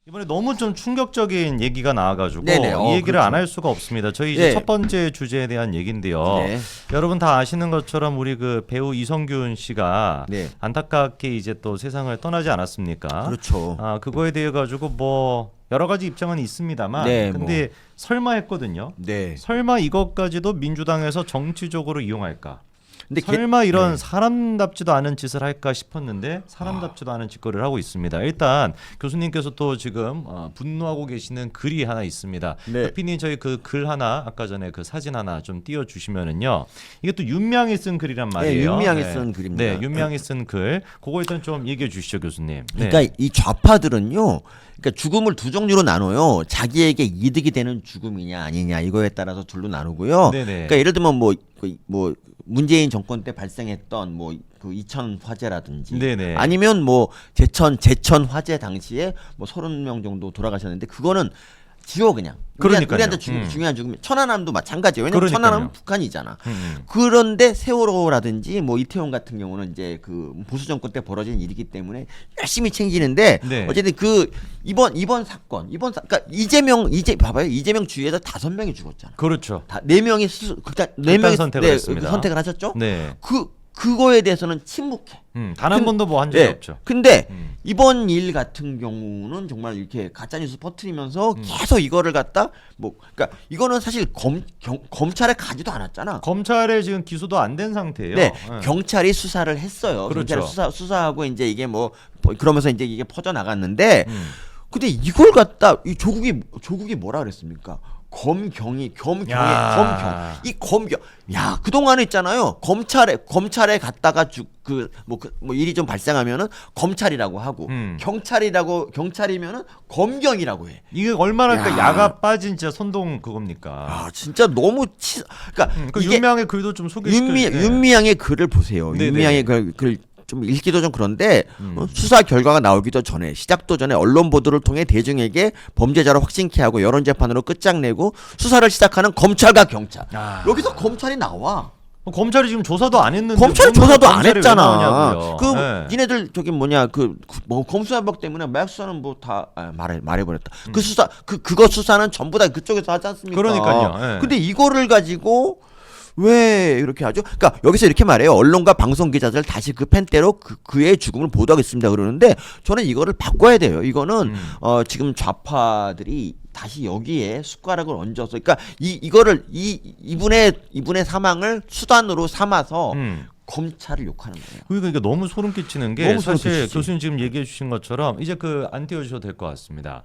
이번에 너무 좀 충격적인 얘기가 나와가지고 네네. 이 얘기를 그렇죠. 안 할 수가 없습니다. 저희 이제 네. 첫 번째 주제에 대한 얘기인데요. 네. 여러분 다 아시는 것처럼 우리 그 배우 이성균 씨가 네. 안타깝게 이제 또 세상을 떠나지 않았습니까? 그렇죠. 아 그거에 대해 가지고 뭐 여러 가지 입장은 있습니다만, 네, 근데 설마 했거든요. 네. 설마 이것까지도 민주당에서 정치적으로 이용할까? 근데 설마 이런 네. 사람답지도 않은 짓을 할까 싶었는데 사람답지도 않은 짓거리를 하고 있습니다. 일단 교수님께서 또 지금 분노하고 계시는 글이 하나 있습니다. 네. 피디님 저희 그 글 하나 아까 전에 그 사진 하나 좀 띄워주시면은요. 이게 또 윤미향이 쓴 글이란 말이에요. 윤미향이 쓴 글입니다. 네, 윤미향이 쓴 글. 그거 일단 좀 얘기해 주시죠, 교수님. 네. 그러니까 이 좌파들은요. 그러니까 죽음을 두 종류로 나눠요. 자기에게 이득이 되는 죽음이냐 아니냐 이거에 따라서 둘로 나누고요. 네네. 그러니까 예를 들면 뭐 문재인 정권 때 발생했던 뭐 그 이천 화재라든지 네네. 아니면 뭐 제천 화재 당시에 뭐 30명 정도 돌아가셨는데 그거는 지워 그냥. 그러니까요. 우리한테 중요한 죽음이 천안함도 마찬가지예요. 왜냐면 그러니까요. 천안함은 북한이잖아. 그런데 세월호라든지 뭐 이태원 같은 경우는 이제 그 보수 정권 때 벌어진 일이기 때문에 열심히 챙기는데 네. 어쨌든 그 이번 사건 그러니까 이재명 봐봐요. 이재명 주위에서 5명이 죽었잖아. 그렇죠. 다 4명이 그러니까 4명이 선택을 했습니다. 선택을 하셨죠? 네. 그거에 대해서는 침묵해. 단 한 번도 뭐 한 적이 네. 없죠. 근데 이번 일 같은 경우는 정말 이렇게 가짜 뉴스 퍼뜨리면서 계속 이거를 갖다 뭐 그러니까 이거는 사실 검찰에 가지도 않았잖아. 검찰에 지금 기소도 안 된 상태예요. 네, 경찰이 수사를 했어요. 그렇죠. 경찰이 수사하고 이제 이게 뭐 그러면서 이제 이게 퍼져 나갔는데, 근데 이걸 갖다 이 조국이 뭐라 그랬습니까? 검경 이 검경 야 그동안에 있잖아요. 검찰에 갔다가 뭐 일이 좀 발생하면은 검찰이라고 하고 경찰이면은 검경이라고 해. 이게 얼마나 그러니까 야. 야가 빠진 진짜 선동 그겁니까? 아 진짜 너무 그러니까 그 이게 윤미향의 글도 좀 소개시켜 주세요. 윤미향의 글을 보세요. 네네. 윤미향의 글 좀 읽기도 좀 그런데 수사 결과가 나오기도 전에 시작도 전에 언론 보도를 통해 대중에게 범죄자로 확신케 하고 여론 재판으로 끝장내고 수사를 시작하는 검찰과 경찰. 여기서 검찰이 나와. 검찰이 지금 조사도 안 했는데 검찰이 조사도 안 검찰이 왜 했잖아. 나오냐고요. 그 네. 니네들 저기 뭐냐 뭐 검수완박 때문에 마약 수사는 뭐 다 말해버렸다. 그 수사 그거 수사는 전부 다 그쪽에서 하지 않습니까? 그러니까요. 네. 근데 이거를 가지고 왜 이렇게 하죠? 그러니까 여기서 이렇게 말해요. 언론과 방송 기자들 다시 그 펜대로 그의 죽음을 보도하겠습니다. 그러는데 저는 이거를 바꿔야 돼요. 이거는 지금 좌파들이 다시 여기에 숟가락을 얹어서 그러니까 이분의 사망을 수단으로 삼아서 검찰을 욕하는 거예요. 그러니까 이게 너무 소름 끼치는 게 너무 소름 사실 끼치지. 교수님 지금 얘기해 주신 것처럼 이제 그 안 띄워주셔도 될 것 같습니다.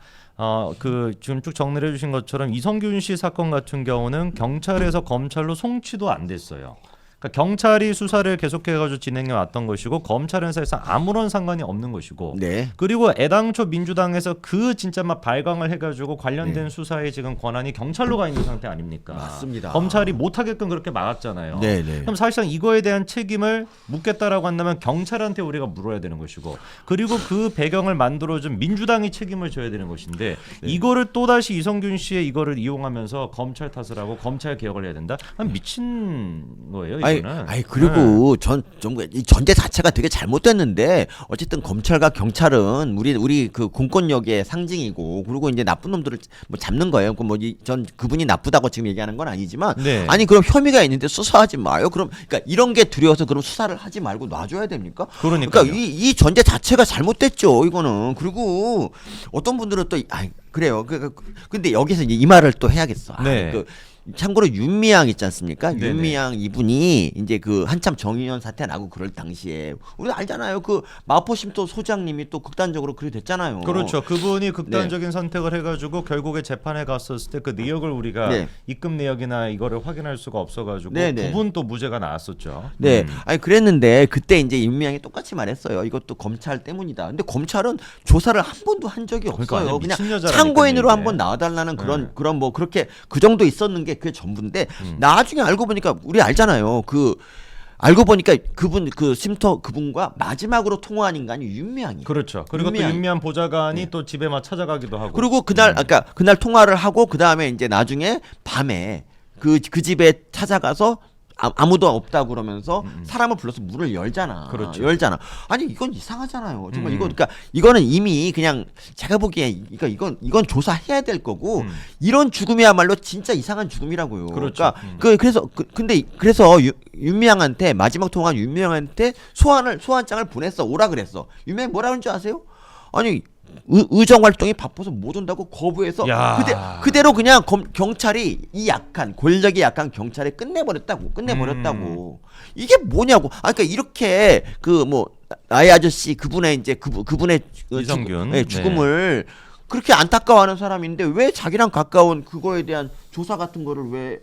그 지금 쭉 정리를 해주신 것처럼 이성균 씨 사건 같은 경우는 경찰에서 검찰로 송치도 안 됐어요. 그러니까 경찰이 수사를 계속해가지고 진행해 왔던 것이고 검찰은 사실상 아무런 상관이 없는 것이고 네. 그리고 애당초 민주당에서 그 진짜 막 발광을 해가지고 관련된 수사에 지금 권한이 경찰로 가 있는 상태 아닙니까? 맞습니다. 검찰이 못하게끔 그렇게 막았잖아요. 네네. 그럼 사실상 이거에 대한 책임을 묻겠다라고 한다면 경찰한테 우리가 물어야 되는 것이고 그리고 그 배경을 만들어준 민주당이 책임을 져야 되는 것인데 이거를 또다시 이성균 씨의 이거를 이용하면서 검찰 탓을 하고 검찰 개혁을 해야 된다? 미친 거예요. 그리고 이 전제 자체가 되게 잘못됐는데 어쨌든 검찰과 경찰은 우리 그 공권력의 상징이고 그리고 이제 나쁜 놈들을 뭐 잡는 거예요. 전 그분이 나쁘다고 지금 얘기하는 건 아니지만 네. 아니 그럼 혐의가 있는데 수사하지 마요. 그러니까 이런 게 두려워서 그럼 수사를 하지 말고 놔줘야 됩니까? 그러니까요. 그러니까 이 전제 자체가 잘못됐죠. 이거는 그리고 어떤 분들은 또 그래요. 근데 여기서 이제 이 말을 또 해야겠어. 네. 참고로 윤미향 있지 않습니까? 네네. 윤미향 이분이 이제 그 한참 정의연 사태 나고 그럴 당시에 우리 알잖아요. 그 마포심도 소장님이 또 극단적으로 그렇게 됐잖아요. 그렇죠. 그분이 극단적인 선택을 해가지고 결국에 재판에 갔었을 때 그 내역을 우리가 입금 내역이나 이거를 확인할 수가 없어가지고 그분 또 무죄가 나왔었죠. 네, 아니 그랬는데 그때 이제 윤미향이 똑같이 말했어요. 이것도 검찰 때문이다. 근데 검찰은 조사를 한 번도 한 적이 없어요. 그냥 참고인으로 한번 나와달라는 그런 뭐 그렇게 그 정도 있었는 게 그게 전부인데 나중에 알고 보니까 우리 알잖아요. 알고 보니까 그분과 마지막으로 통화한 인간이 윤미향이에요. 그렇죠. 그리고 또 윤미향 보좌관이 또 집에 막 찾아가기도 하고. 그리고 그날 통화를 하고 그 다음에 이제 나중에 밤에 그 집에 찾아가서 아무도 없다 그러면서 사람을 불러서 문을 열잖아. 그렇죠. 열잖아. 아니 이건 이상하잖아요. 정말 이거 그러니까 이거는 이미 그냥 제가 보기에 그러니까 이건 조사해야 될 거고 이런 죽음이야말로 진짜 이상한 죽음이라고요. 그렇죠. 그러니까 그래서 윤미향한테 마지막 통화한 윤미향한테 소환장을 보냈어. 오라 그랬어. 윤미향 뭐라 그런 줄 아세요? 아니 의정 활동이 바빠서 못 온다고 거부해서 그대로 그냥 경찰이 이 약한 권력이 약한 경찰이 끝내버렸다고. 이게 뭐냐고. 그러니까 이렇게 그 뭐 나의 아저씨 그분의 이제 그분의 이성균 죽음을 그렇게 안타까워하는 사람인데 왜 자기랑 가까운 그거에 대한 조사 같은 거를 왜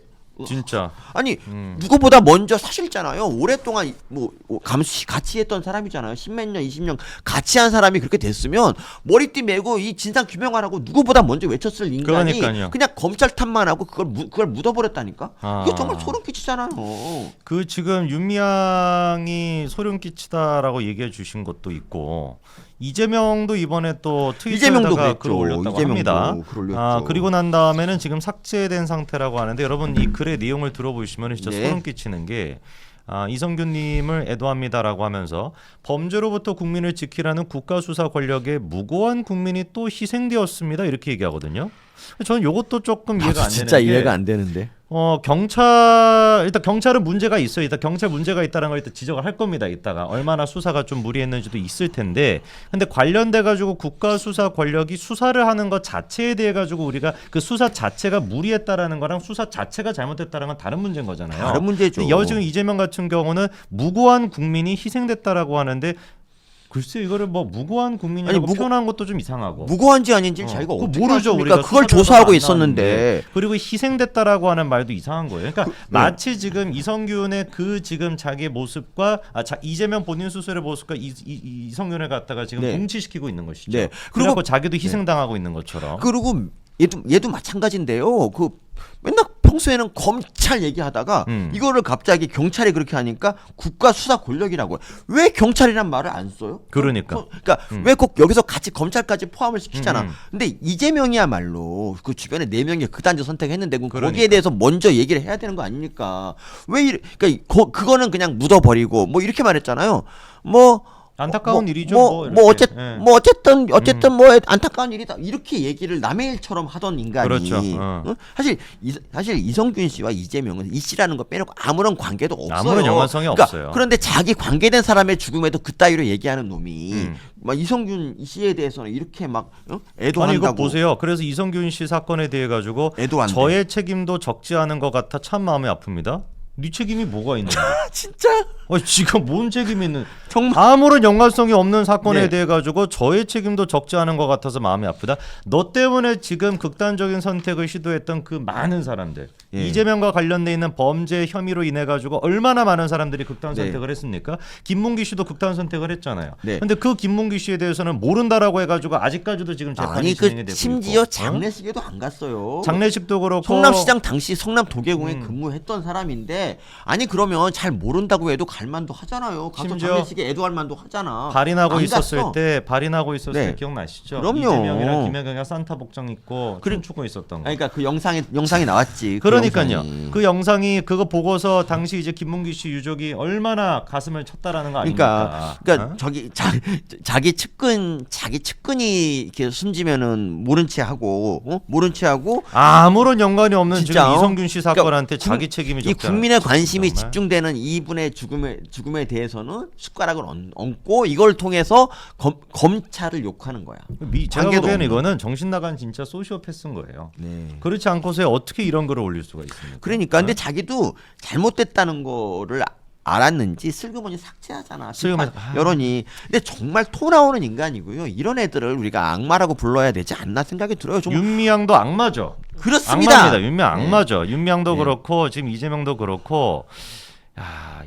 진짜 아니 누구보다 먼저 사실잖아요. 오랫동안 뭐 같이 했던 사람이잖아요. 10몇 년, 20년 같이 한 사람이 그렇게 됐으면 머리띠 메고 이 진상 규명하라고 누구보다 먼저 외쳤을 인간이 그러니까요. 그냥 검찰 탓만 하고 그걸 묻어버렸다니까. 이게 정말 소름 끼치잖아요. 그 지금 윤미향이 소름 끼치다라고 얘기해 주신 것도 있고 이재명도 이번에 또 트위터에다가 글을 올렸다고 합니다. 그리고 난 다음에는 지금 삭제된 상태라고 하는데 여러분 이 글의 내용을 들어보시면 진짜 소름 끼치는 게 이성균님을 애도합니다라고 하면서 범죄로부터 국민을 지키라는 국가수사 권력에 무고한 국민이 또 희생되었습니다 이렇게 얘기하거든요. 저는 이것도 조금 이해가 안 되는 게 진짜 이해가 안 되는데. 일단 경찰은 문제가 있어요. 일단 경찰 문제가 있다는 걸 일단 지적을 할 겁니다. 이따가 얼마나 수사가 좀 무리했는지도 있을 텐데, 근데 관련돼 가지고 국가 수사 권력이 수사를 하는 것 자체에 대해 가지고 우리가 그 수사 자체가 무리했다라는 거랑 수사 자체가 잘못됐다는 건 다른 문제인 거잖아요. 다른 문제죠. 지금 이재명 같은 경우는 무고한 국민이 희생됐다라고 하는데. 글쎄 이거를 뭐 무고한 국민이라고 표현한 것도 좀 이상하고 무고한지 아닌지 자기가 어떻게 모르죠. 우리가 그걸 조사하고 있었는데 그리고 희생됐다라고 하는 말도 이상한 거예요. 그러니까 마치 지금 이성균의 그 지금 자기의 모습과 이재명 본인 스스로의 모습과 이성균을 갖다가 지금 동치시키고 있는 것이죠. 그리고 자기도 희생당하고 있는 것처럼. 그리고 얘도 마찬가지인데요. 그 맨날 평소에는 검찰 얘기하다가 이거를 갑자기 경찰이 그렇게 하니까 국가 수사 권력이라고. 왜 경찰이란 말을 안 써요? 그러니까 왜 꼭 여기서 같이 검찰까지 포함을 시키잖아. 근데 이재명이야말로 그 주변에 4명이 극단적 선택했는데 거기에 대해서 먼저 얘기를 해야 되는 거 아닙니까? 그러니까 그거는 그냥 묻어버리고 뭐 이렇게 말했잖아요. 안타까운 일이죠. 어쨌든 뭐 안타까운 일이다. 이렇게 얘기를 남의 일처럼 하던 인간이. 그렇죠. 사실 이성균 씨와 이재명은 이 씨라는 거 빼놓고 아무런 관계도 없어요. 아무런 연관성이 없어요. 그런데 자기 관계된 사람의 죽음에도 그따위로 얘기하는 놈이 막 이성균 씨에 대해서는 이렇게 막 애도한다고. 아니 이거 보세요. 그래서 이성균 씨 사건에 대해 가지고 저의 책임도 적지 않은 것 같아 참 마음이 아픕니다. 네 책임이 뭐가 있는데? 진짜? 지금 뭔 책임이 있는? 정말 아무런 연관성이 없는 사건에 대해 가지고 저의 책임도 적지 않은 것 같아서 마음이 아프다. 너 때문에 지금 극단적인 선택을 시도했던 그 많은 사람들, 이재명과 관련돼 있는 범죄 혐의로 인해 가지고 얼마나 많은 사람들이 극단 선택을 했습니까? 김문기 씨도 극단 선택을 했잖아요. 근데 그 김문기 씨에 대해서는 모른다라고 해가지고 아직까지도 지금 재판이 진행이 되고 심지어 있고. 장례식에도 안 갔어요. 장례식도 그렇고 성남시장 당시 성남도계공에 근무했던 사람인데 아니 그러면 잘 모른다고 해도 갈만도 하잖아요. 가서 장례식에 애도할 만도 하잖아. 발인하고 있었을 때 때 기억나시죠? 그럼요. 이재명이랑 김혜경이가 산타 복장 입고 춤추고 있었던 거. 그러니까 그 영상이 나왔지. 그러니까요. 그 영상이 그거 보고서 당시 이제 김문기 씨 유족이 얼마나 가슴을 쳤다라는 거 아닙니까? 그러니까 자기 측근이 이렇게 숨지면은 모른 채 하고 아무런 연관이 없는 진짜, 지금 이성균 씨 사건한테 자기 책임이 적지 이 국민의 관심이 집중되는 이분의 죽음에 대해서는 숟가락을 얹고 이걸 통해서 검찰을 욕하는 거야. 제가 보기에는 이거는 정신 나간 진짜 소시오패스인 거예요. 그렇지 않고서 어떻게 이런 글을 올릴 수가 있습니까? 그러니까 근데 자기도 잘못됐다는 거를 알았는지 슬그머니 삭제하잖아. 여론이. 근데 정말 토 나오는 인간이고요. 이런 애들을 우리가 악마라고 불러야 되지 않나 생각이 들어요. 윤미향도 악마죠. 그렇습니다. 악마입니다. 윤미향 악마죠. 윤미향도 그렇고 지금 이재명도 그렇고.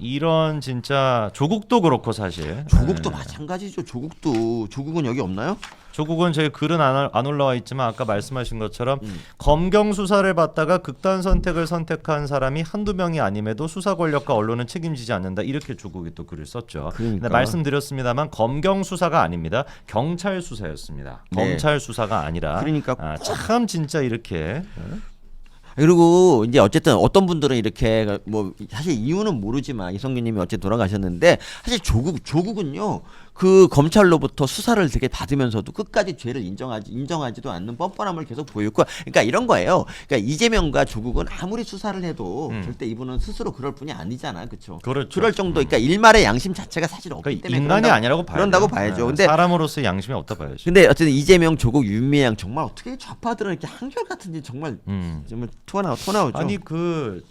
이런 진짜 조국도 그렇고 사실. 조국도 마찬가지죠. 조국은 여기 없나요? 조국은 저희 글은 안 올라와 있지만 아까 말씀하신 것처럼 검경 수사를 받다가 극단 선택을 선택한 사람이 한두 명이 아님에도 수사 권력과 언론은 책임지지 않는다. 이렇게 조국이 또 글을 썼죠. 근데 말씀드렸습니다만 검경 수사가 아닙니다. 경찰 수사였습니다. 검찰 수사가 아니라. 그러니까 참 진짜 이렇게 그리고 이제 어쨌든 어떤 분들은 이렇게 뭐 사실 이유는 모르지만 이성균님이 어째 돌아가셨는데 사실 조국은요 그 검찰로부터 수사를 되게 받으면서도 끝까지 죄를 인정하지도 않는 뻔뻔함을 계속 보였고, 그러니까 이런 거예요. 그러니까 이재명과 조국은 아무리 수사를 해도 절대 이분은 스스로 그럴 분이 아니잖아, 그렇죠? 그렇죠. 그럴 정도, 그러니까 일말의 양심 자체가 사실 없기 그러니까 때문에 인간이 아니라고 봐야죠. 그런다고 봐야죠. 근데 사람으로서 양심이 없다 봐야죠. 근데 어쨌든 이재명, 조국, 윤미향 정말 어떻게 좌파들은 이렇게 한결같은지 정말 토 나오죠. 아니 그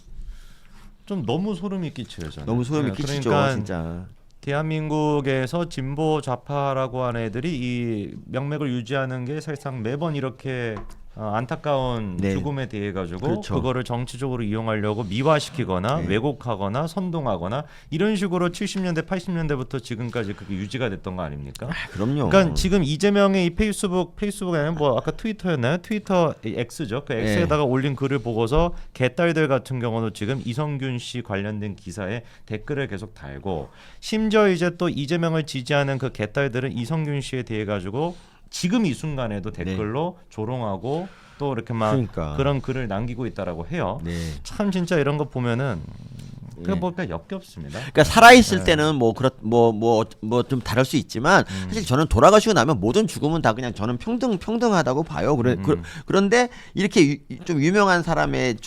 좀 너무 소름이 끼쳐요. 저는. 너무 소름이 네, 끼치죠, 그러니까 진짜. 대한민국에서 진보 좌파라고 하는 애들이 이 명맥을 유지하는 게 사실상 매번 이렇게 안타까운 네. 죽음에 대해 가지고 그렇죠. 그거를 정치적으로 이용하려고 미화시키거나 네. 왜곡하거나 선동하거나 이런 식으로 70년대 80년대부터 지금까지 그게 유지가 됐던 거 아닙니까? 그럼요. 그러니까 지금 이재명의 이 페이스북이 아니라 뭐 아까 트위터였나요? 트위터 X죠. 그 X에다가 올린 글을 보고서 개딸들 같은 경우는 지금 이성균 씨 관련된 기사에 댓글을 계속 달고, 심지어 이제 또 이재명을 지지하는 그 개딸들은 이성균 씨에 대해 가지고 지금 이 순간에도 댓글로 조롱하고 또 이렇게 막 그러니까. 그런 글을 남기고 있다라고 해요. 네. 참 진짜 이런 거 보면은 예. 뭐 그냥 역겹습니다. 그러니까 살아 있을 때는 뭐 좀 다를 수 있지만 사실 저는 돌아가시고 나면 모든 죽음은 다 그냥 저는 평등하다고 봐요. 그런데 이렇게 좀 유명한 사람의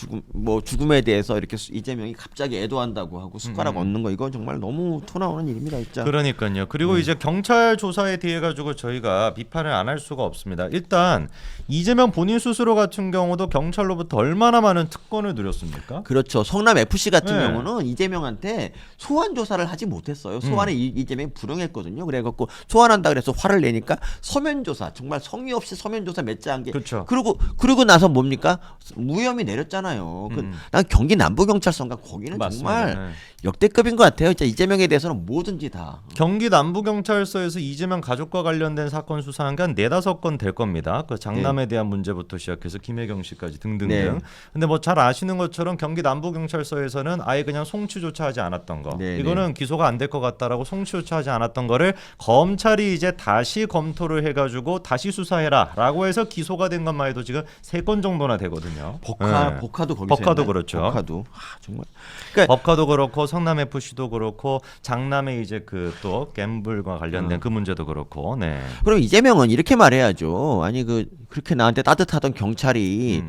죽음에 대해서 이렇게 이재명이 갑자기 애도한다고 하고 숟가락 얹는 거, 이건 정말 너무 토 나오는 일입니다, 진짜. 그러니까요. 그리고 이제 경찰 조사에 대해 가지고 저희가 비판을 안 할 수가 없습니다. 일단 이재명 본인 스스로 같은 경우도 경찰로부터 얼마나 많은 특권을 누렸습니까? 그렇죠. 성남 FC 같은 네. 경우는 이재명한테 소환 조사를 하지 못했어요. 소환에 이재명이 불응했거든요. 그래갖고 소환한다 그래서 화를 내니까 서면 조사, 정말 성의 없이 서면 조사 몇 장 한 게. 그렇죠. 그러고 나서 뭡니까? 무혐의 내렸잖아요. 난 경기 남부경찰서인가 거기는 맞습니다. 정말 역대급인 것 같아요. 진짜 이재명에 대해서는 뭐든지 다. 경기 남부경찰서에서 이재명 가족과 관련된 사건 수사한 게 한 4-5건 될 겁니다. 그 장남에 대한 문제부터 시작해서 김혜경 씨까지 등등등. 네. 근데 뭐 잘 아시는 것처럼 경기 남부경찰서에서는 아예 그냥 송치조차 하지 않았던 거. 네, 이거는 기소가 안 될 것 같다라고 송치조차 하지 않았던 거를 검찰이 이제 다시 검토를 해가지고 다시 수사해라라고 해서 기소가 된 것만 해도 지금 3건 정도나 되거든요. 네. 복화도 거기서 법카도 했나요? 그렇죠. 복화도. 정말. 그러니까 법카도 그렇고 성남 FC도 그렇고 장남의 이제 그 또 갬블과 관련된 그 문제도 그렇고. 네. 그럼 이재명은 이렇게 말해야죠. 아니 그렇게 나한테 따뜻하던 경찰이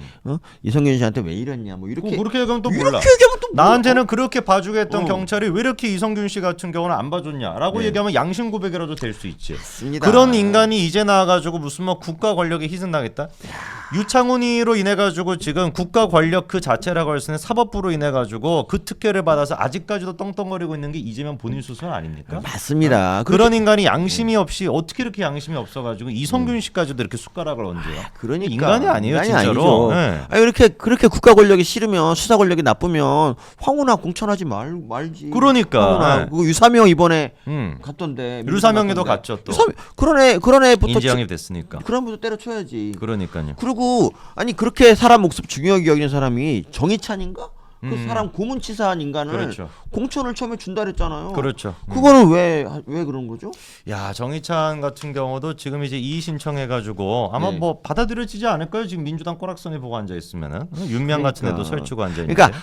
이성균 씨한테 왜 이랬냐, 뭐 이렇게 그렇게 얘기하면 또 몰라. 이렇게 얘기하면 또 몰라. 나한테는 그렇게 봐주게 했던 경찰이 왜 이렇게 이성균 씨 같은 경우는 안 봐줬냐라고 네. 얘기하면 양심 고백이라도 될 수 있지. 맞습니다. 그런 인간이 이제 나와가지고 무슨 뭐 국가 권력에 희생당했다? 유창훈이로 인해가지고 지금 국가 권력 그 자체라고 할 수 있는 사법부로 인해가지고 그 특혜를 받아서 아직까지도 똥똥거리고 있는 게 이재명 본인 수술 아닙니까? 맞습니다. 그런 인간이 양심이 없이 어떻게 이렇게 양심이 없어가지고 이성균 씨까지도 이렇게 숟가락을 얹어요? 그러니까 인간이 아니에요, 인간이 진짜로. 아니죠. 네. 아니 그렇게 국가 권력이 싫으면, 수사 권력이 나쁘면 황운하 공천하지 말지. 그러니까. 황운하 네. 그 유사명 이번에 음. 갔던데. 류사명에도 갔던데. 갔죠 또. 그런 애부터 인지영입 됐으니까. 그런 애부터 때려쳐야지. 그러니까요. 그리고 아니 그렇게 사람 목숨 중요하게 여기는 사람이 정의찬인가? 그 사람 고문치사한 인간을 그렇죠. 공천을 처음에 준다 그랬잖아요. 그렇죠. 그거는 왜 그런 거죠? 야, 정의찬 같은 경우도 지금 이제 이의 신청해가지고 아마 네. 뭐 받아들여지지 않을까요? 지금 민주당 꼬락선에 보고 앉아 있으면은 윤미향 같은 애도 설치고 앉아 있는데. 그러니까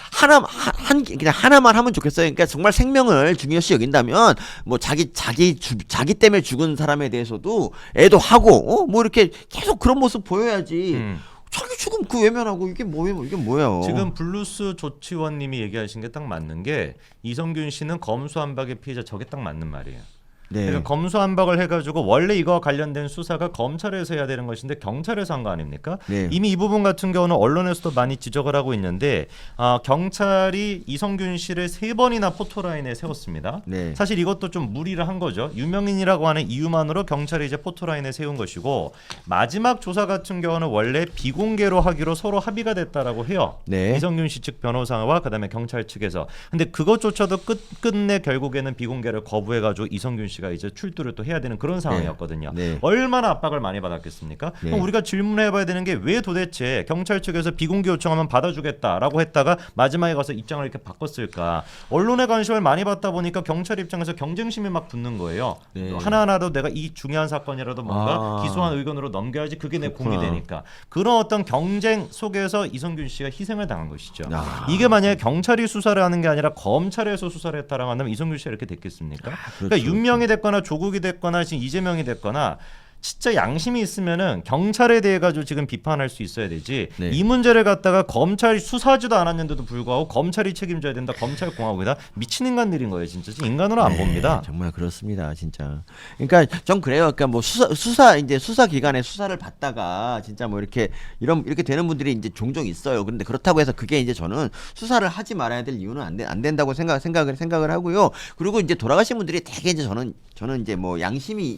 그냥 하나만 하면 좋겠어요. 그러니까 정말 생명을 중요시 여긴다면 뭐 자기 때문에 죽은 사람에 대해서도 애도 하고 뭐 이렇게 계속 그런 모습 보여야지. 자기 죽음 그 외면하고 이게 뭐예요? 지금 블루스 조치원님이 얘기하신 게 딱 맞는 게 이성균 씨는 검수한박의 피해자, 저게 딱 맞는 말이에요. 네. 그러니까 검수한박을 해가지고 원래 이거와 관련된 수사가 검찰에서 해야 되는 것인데 경찰에서 한 거 아닙니까? 네. 이미 이 부분 같은 경우는 언론에서도 많이 지적을 하고 있는데 경찰이 이성균 씨를 3번이나 포토라인에 세웠습니다. 네. 사실 이것도 좀 무리를 한 거죠. 유명인이라고 하는 이유만으로 경찰이 이제 포토라인에 세운 것이고, 마지막 조사 같은 경우는 원래 비공개로 하기로 서로 합의가 됐다라고 해요. 네. 이성균 씨 측 변호사와 그다음에 경찰 측에서. 근데 그것조차도 끝내 결국에는 비공개를 거부해가지고 이성균 씨가 씨가 이제 출두를 또 해야 되는 그런 상황이었거든요. 네. 얼마나 압박을 많이 받았겠습니까? 네. 그럼 우리가 질문해봐야 되는 게 왜 도대체 경찰 측에서 비공개 요청하면 받아주겠다라고 했다가 마지막에 가서 입장을 이렇게 바꿨을까? 언론의 관심을 많이 받다 보니까 경찰 입장에서 경쟁심이 막 붙는 거예요. 네. 하나하나도 내가 이 중요한 사건이라도 뭔가 기소한 의견으로 넘겨야지 그게 내 공이 되니까 그런 어떤 경쟁 속에서 이성균 씨가 희생을 당한 것이죠. 이게 만약에 경찰이 수사를 하는 게 아니라 검찰에서 수사를 했다라고 한다면 이성균 씨가 이렇게 됐겠습니까? 그러니까 윤명이 됐거나 조국이 됐거나 지금 이재명이 됐거나 진짜 양심이 있으면은 경찰에 대해 가지고 지금 비판할 수 있어야 되지. 네. 이 문제를 갖다가 검찰이 수사하지도 않았는데도 불구하고 검찰이 책임져야 된다. 검찰 공화국이다. 미친 인간들인 거예요, 진짜. 인간으로 안 봅니다. 정말 그렇습니다, 진짜. 그러니까 좀 그래요. 그러니까 뭐 수사 이제 수사 기관에 수사를 받다가 진짜 뭐 이렇게 이렇게 되는 분들이 이제 종종 있어요. 그런데 그렇다고 해서 그게 이제 저는 수사를 하지 말아야 될 이유는 안 된다고 생각을 하고요. 그리고 이제 돌아가신 분들이 되게 이제 저는 이제 뭐 양심이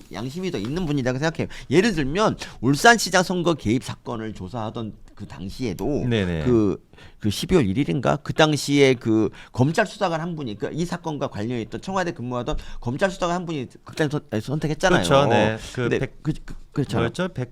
더 있는 분이라고 생각해요. 예를 들면 울산시장 선거 개입 사건을 조사하던 그 당시에도 네네. 그 12월 1일인가 그 당시에 그 검찰 수사관 한 분이 그러니까 이 사건과 관련이 있던 청와대 근무하던 검찰 수사관 한 분이 극단 선택했잖아요. 그렇죠. 네. 근데 그렇죠. 뭐였죠? 100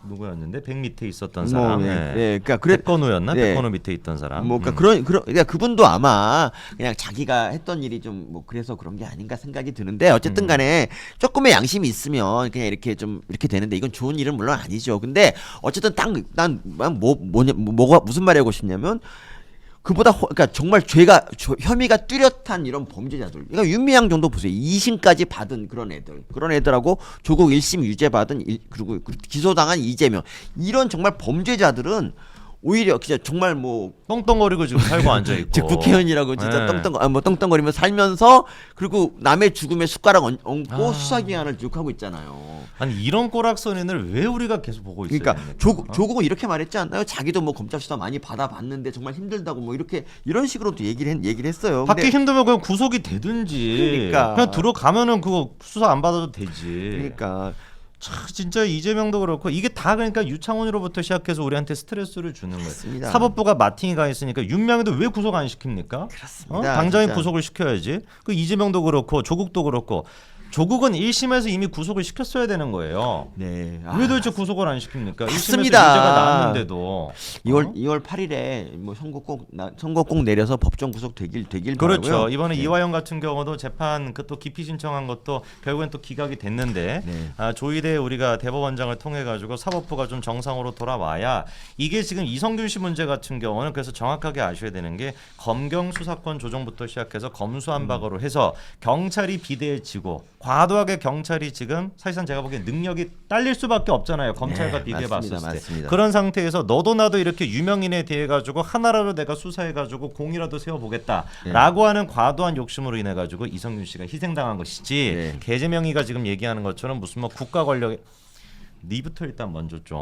누구였는데 100 밑에 있었던 사람. 그러니까 백건우였나? 네. 백건우 밑에 있던 사람. 뭐 그러니까 그러니까 그분도 아마 그냥 자기가 했던 일이 좀 뭐 그래서 그런 게 아닌가 생각이 드는데 어쨌든 간에 조금의 양심이 있으면 그냥 이렇게 좀 이렇게 되는데 이건 좋은 일은 물론 아니죠. 근데 어쨌든 뭐가 무슨 말하고 싶냐면 그보다 그러니까 정말 혐의가 뚜렷한 이런 범죄자들. 그러니까 윤미향 정도 보세요. 2심까지 받은 그런 애들하고 조국 1심 유죄 받은 그리고 기소당한 이재명 이런 정말 범죄자들은 오히려 진짜 정말 뭐 떵떵거리고 지금 살고 앉아 있고 국회의원이라고 진짜 떵떵거리면서 살면서 그리고 남의 죽음에 숟가락 얹고 수사기관을 욕하고 있잖아요. 아니 이런 꼬락서니를 왜 우리가 계속 보고 있어요? 그러니까 조국은 이렇게 말했지 않나요? 자기도 뭐 검찰 수사 많이 받아봤는데 정말 힘들다고 뭐 이런 식으로도 얘기를 했어요. 받기 힘들면 그냥 구속이 되든지 그러니까. 그냥 들어가면은 그거 수사 안 받아도 되지. 그러니까 참 진짜 이재명도 그렇고 이게 다 그러니까 유창훈으로부터 시작해서 우리한테 스트레스를 주는 거예요. 맞습니다. 사법부가 마팅이 가 있으니까 윤명이도 왜 구속 안 시킵니까? 그렇습니다. 당장에 진짜. 구속을 시켜야지. 그 이재명도 그렇고 조국도 그렇고 조국은 1심에서 이미 구속을 시켰어야 되는 거예요. 네. 왜 도대체 구속을 안 시킵니까? 1심에서 맞습니다. 유죄가 나왔는데도 2월 8일에 뭐 선고 꼭 내려서 법정 구속 되길 그렇죠. 바라고요. 이번에 네. 이화영 같은 경우도 재판 그 또 기피 신청한 것도 결국엔 또 기각이 됐는데 네. 조희대 우리가 대법원장을 통해 가지고 사법부가 좀 정상으로 돌아와야 이게 지금 이성균 씨 문제 같은 경우는 그래서 정확하게 아셔야 되는 게 검경 수사권 조정부터 시작해서 검수한박으로 해서 경찰이 비대해지고 과도하게 경찰이 지금 사실상 제가 보기엔 능력이 딸릴 수밖에 없잖아요. 검찰과 네, 비교해봤을 때. 맞습니다. 그런 상태에서 너도 나도 이렇게 유명인에 대해 가지고 하나라도 내가 수사해 가지고 공이라도 세워보겠다라고 하는 과도한 욕심으로 인해 가지고 이성균 씨가 희생당한 것이지. 네. 개재명이가 지금 얘기하는 것처럼 무슨 뭐 국가 권력 니부터 일단 먼저 좀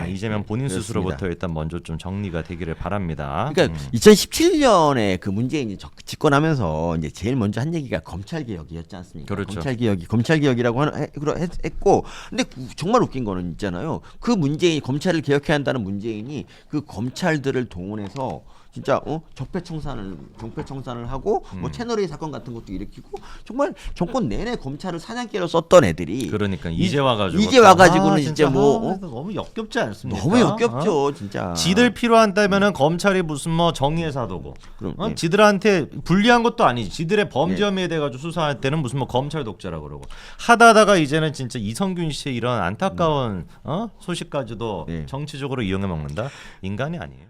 이재명 본인 그렇습니다. 스스로부터 일단 먼저 좀 정리가 되기를 바랍니다. 그러니까 2017년에 그 문재인이 집권하면서 이제 제일 먼저 한 얘기가 검찰 개혁이었지 않습니까? 그렇죠. 검찰 개혁이라고 했고, 근데 정말 웃긴 거는 있잖아요. 그 문재인이 검찰을 개혁해야 한다는 문재인이 그 검찰들을 동원해서 진짜 적폐청산을 하고 뭐 채널A 사건 같은 것도 일으키고 정말 정권 내내 검찰을 사냥개로 썼던 애들이 그러니까 이제 와가지고 와가지고는 진짜 이제 뭐 너무 역겹지 않습니까? 너무 역겹죠, 진짜. 지들 필요한다면은 검찰이 무슨 뭐 정의의 사도고, 그럼, 예. 지들한테 불리한 것도 아니지. 지들의 범죄 혐의에 대해 가지고 수사할 때는 무슨 뭐 검찰 독재라 그러고 하다가 이제는 진짜 이성균 씨의 이런 안타까운 소식까지도 네. 정치적으로 이용해 먹는다. 인간이 아니에요.